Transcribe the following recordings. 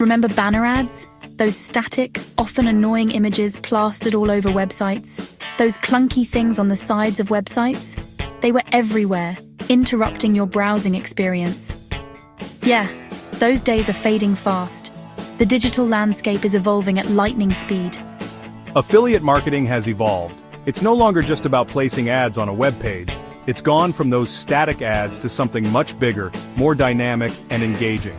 Remember banner ads? Those static, often annoying images plastered all over websites? Those clunky things on the sides of websites? They were everywhere, interrupting your browsing experience. Yeah, those days are fading fast. The digital landscape is evolving at lightning speed. Affiliate marketing has evolved. It's no longer just about placing ads on a web page. It's gone from those static ads to something much bigger, more dynamic, and engaging.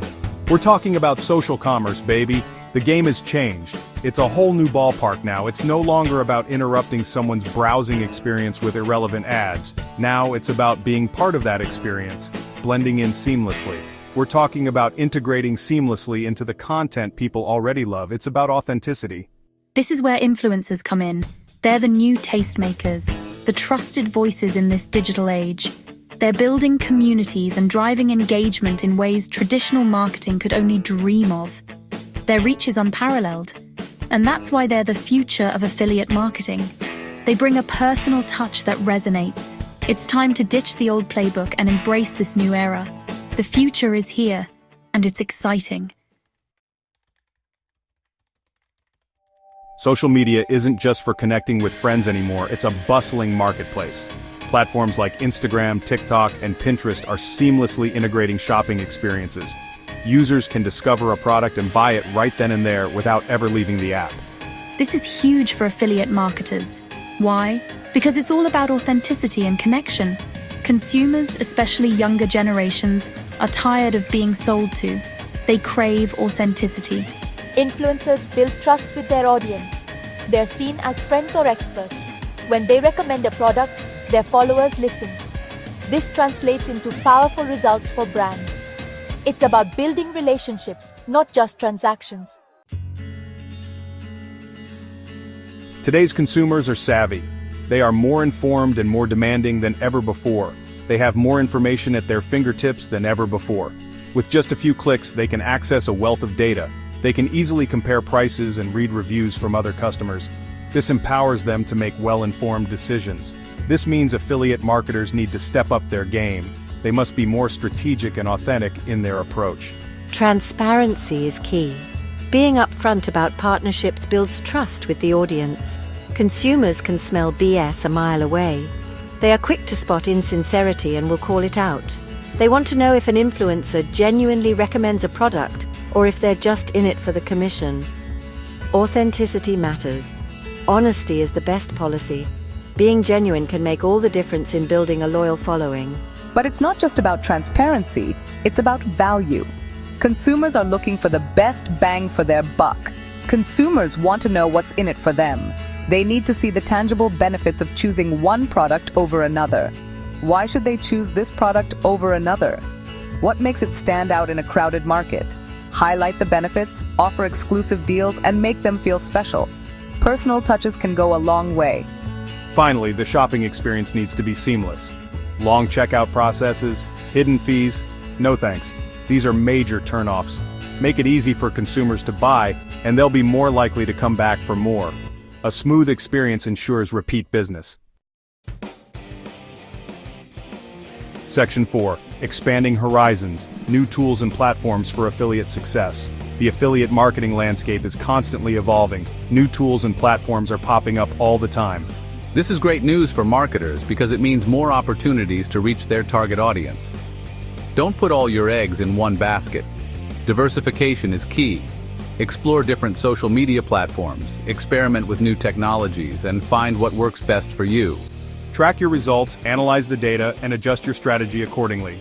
We're talking about social commerce, baby. The game has changed. It's a whole new ballpark now. It's no longer about interrupting someone's browsing experience with irrelevant ads. Now it's about being part of that experience, blending in seamlessly. We're talking about integrating seamlessly into the content people already love. It's about authenticity. This is where influencers come in. They're the new tastemakers, the trusted voices in this digital age. They're building communities and driving engagement in ways traditional marketing could only dream of. Their reach is unparalleled, and that's why they're the future of affiliate marketing. They bring a personal touch that resonates. It's time to ditch the old playbook and embrace this new era. The future is here, and it's exciting. Social media isn't just for connecting with friends anymore, it's a bustling marketplace. Platforms like Instagram, TikTok, and Pinterest are seamlessly integrating shopping experiences. Users can discover a product and buy it right then and there without ever leaving the app. This is huge for affiliate marketers. Why? Because it's all about authenticity and connection. Consumers, especially younger generations, are tired of being sold to. They crave authenticity. Influencers build trust with their audience. They're seen as friends or experts. When they recommend a product, their followers listen. This translates into powerful results for brands. It's about building relationships, not just transactions. Today's consumers are savvy. They are more informed and more demanding than ever before. They have more information at their fingertips than ever before. With just a few clicks, they can access a wealth of data. They can easily compare prices and read reviews from other customers. This empowers them to make well-informed decisions. This means affiliate marketers need to step up their game. They must be more strategic and authentic in their approach. Transparency is key. Being upfront about partnerships builds trust with the audience. Consumers can smell BS a mile away. They are quick to spot insincerity and will call it out. They want to know if an influencer genuinely recommends a product or if they're just in it for the commission. Authenticity matters. Honesty is the best policy. Being genuine can make all the difference in building a loyal following. But it's not just about transparency, it's about value. Consumers are looking for the best bang for their buck. Consumers want to know what's in it for them. They need to see the tangible benefits of choosing one product over another. Why should they choose this product over another? What makes it stand out in a crowded market? Highlight the benefits, offer exclusive deals, and make them feel special. Personal touches can go a long way. Finally, the shopping experience needs to be seamless. Long checkout processes, hidden fees, no thanks. These are major turnoffs. Make it easy for consumers to buy, and they'll be more likely to come back for more. A smooth experience ensures repeat business. Section 4. Expanding horizons, new tools and platforms for affiliate success. The affiliate marketing landscape is constantly evolving. New tools and platforms are popping up all the time. This is great news for marketers because it means more opportunities to reach their target audience. Don't put all your eggs in one basket. Diversification is key. Explore different social media platforms, experiment with new technologies, and find what works best for you. Track your results, analyze the data, and adjust your strategy accordingly.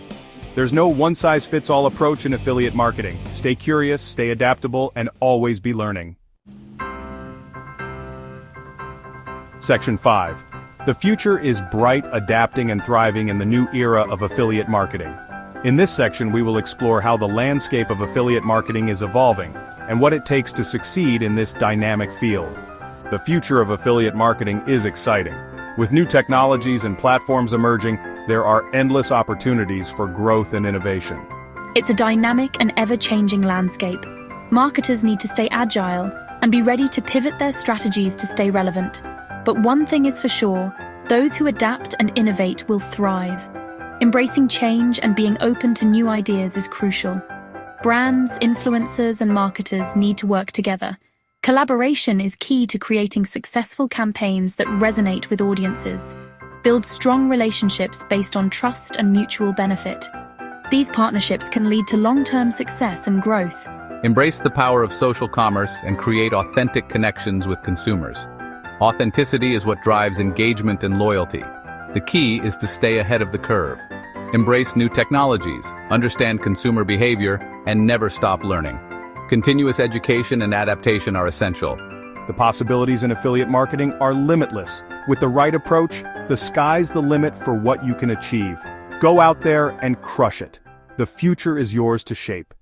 There's no one-size-fits-all approach in affiliate marketing. Stay curious, stay adaptable, and always be learning. Section 5. The future is bright, adapting, and thriving in the new era of affiliate marketing. In this section, we will explore how the landscape of affiliate marketing is evolving, and what it takes to succeed in this dynamic field. The future of affiliate marketing is exciting. With new technologies and platforms emerging, there are endless opportunities for growth and innovation. It's a dynamic and ever-changing landscape. Marketers need to stay agile and be ready to pivot their strategies to stay relevant. But one thing is for sure, those who adapt and innovate will thrive. Embracing change and being open to new ideas is crucial. Brands, influencers, and marketers need to work together. Collaboration is key to creating successful campaigns that resonate with audiences. Build strong relationships based on trust and mutual benefit. These partnerships can lead to long-term success and growth. Embrace the power of social commerce and create authentic connections with consumers. Authenticity is what drives engagement and loyalty. The key is to stay ahead of the curve. Embrace new technologies, understand consumer behavior, and never stop learning. Continuous education and adaptation are essential. The possibilities in affiliate marketing are limitless. With the right approach, the sky's the limit for what you can achieve. Go out there and crush it. The future is yours to shape.